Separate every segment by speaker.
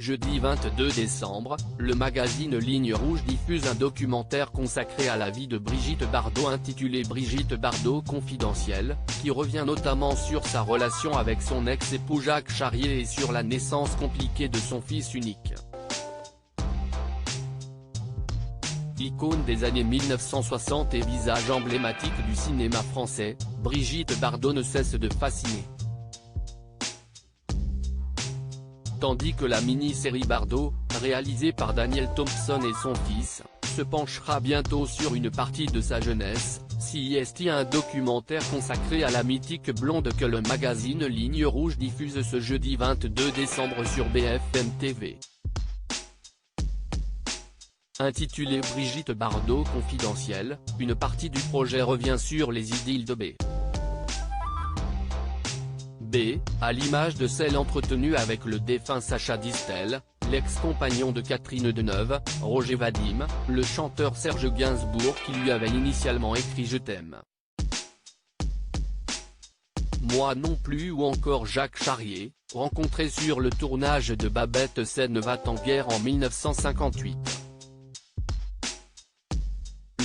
Speaker 1: jeudi 22 décembre, le magazine Ligne Rouge diffuse un documentaire consacré à la vie de Brigitte Bardot intitulé Brigitte Bardot confidentielle, qui revient notamment sur sa relation avec son ex-époux Jacques Charrier et sur la naissance compliquée de son fils unique. Icône des années 1960 et visage emblématique du cinéma français, Brigitte Bardot ne cesse de fasciner. Tandis que la mini-série Bardot, réalisée par Daniel Thompson et son fils, se penchera bientôt sur une partie de sa jeunesse, CIST un documentaire consacré à la mythique blonde que le magazine Ligne Rouge diffuse ce jeudi 22 décembre sur BFM TV. Intitulé Brigitte Bardot confidentielle, une partie du projet revient sur les idylles de B, à l'image de celle entretenue avec le défunt Sacha Distel, l'ex-compagnon de Catherine Deneuve, Roger Vadim, le chanteur Serge Gainsbourg qui lui avait initialement écrit Je t'aime. Moi non plus ou encore Jacques Charrier, rencontré sur le tournage de Babette Scène Va-t-en-guerre en 1958.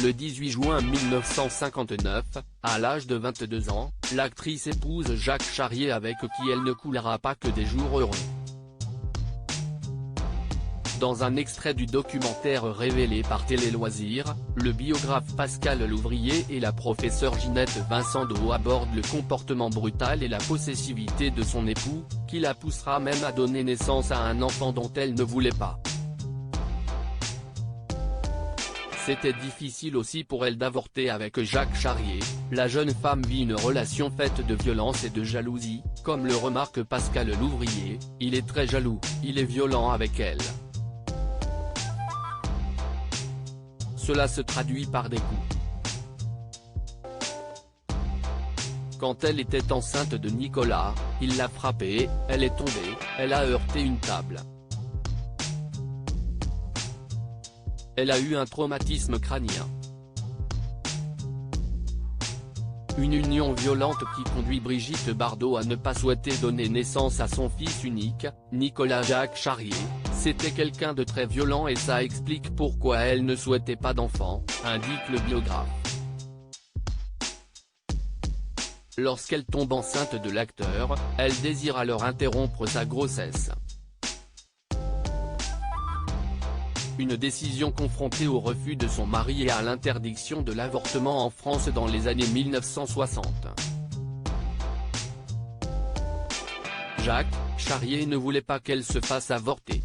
Speaker 1: Le 18 juin 1959, à l'âge de 22 ans, l'actrice épouse Jacques Charrier avec qui elle ne coulera pas que des jours heureux. Dans un extrait du documentaire révélé par Télé Loisirs, le biographe Pascal Louvrier et la professeure Ginette Vincendo abordent le comportement brutal et la possessivité de son époux, qui la poussera même à donner naissance à un enfant dont elle ne voulait pas. C'était difficile aussi pour elle d'avorter avec Jacques Charrier, la jeune femme vit une relation faite de violence et de jalousie, comme le remarque Pascal Louvrier, il est très jaloux, il est violent avec elle. Cela se traduit par des coups. Quand elle était enceinte de Nicolas, il l'a frappée, elle est tombée, elle a heurté une table. Elle a eu un traumatisme crânien. Une union violente qui conduit Brigitte Bardot à ne pas souhaiter donner naissance à son fils unique, Nicolas Jacques Charrier. C'était quelqu'un de très violent et ça explique pourquoi elle ne souhaitait pas d'enfant, indique le biographe. Lorsqu'elle tombe enceinte de l'acteur, elle désire alors interrompre sa grossesse. Une décision confrontée au refus de son mari et à l'interdiction de l'avortement en France dans les années 1960. Jacques Charrier ne voulait pas qu'elle se fasse avorter.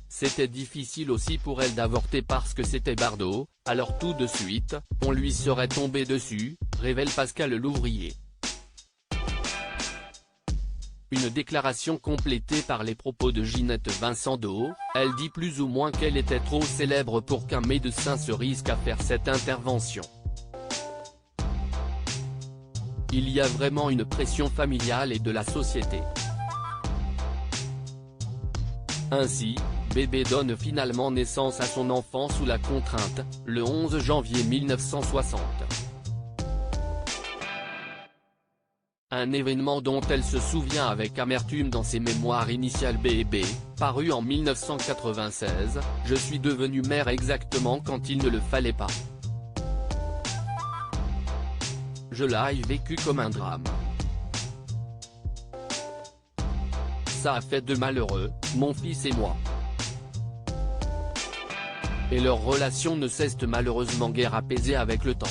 Speaker 1: C'était difficile aussi pour elle d'avorter parce que c'était Bardot, alors tout de suite, on lui serait tombé dessus, révèle Pascal Louvrier. Une déclaration complétée par les propos de Ginette Vincendo, elle dit plus ou moins qu'elle était trop célèbre pour qu'un médecin se risque à faire cette intervention. Il y a vraiment une pression familiale et de la société. Ainsi, bébé donne finalement naissance à son enfant sous la contrainte, le 11 janvier 1960. Un événement dont elle se souvient avec amertume dans ses mémoires initiales B&B, paru en 1996, « Je suis devenue mère exactement quand il ne le fallait pas. Je l'ai vécu comme un drame. Ça a fait de malheureux, mon fils et moi. Et leur relation ne cesse malheureusement guère apaisée avec le temps.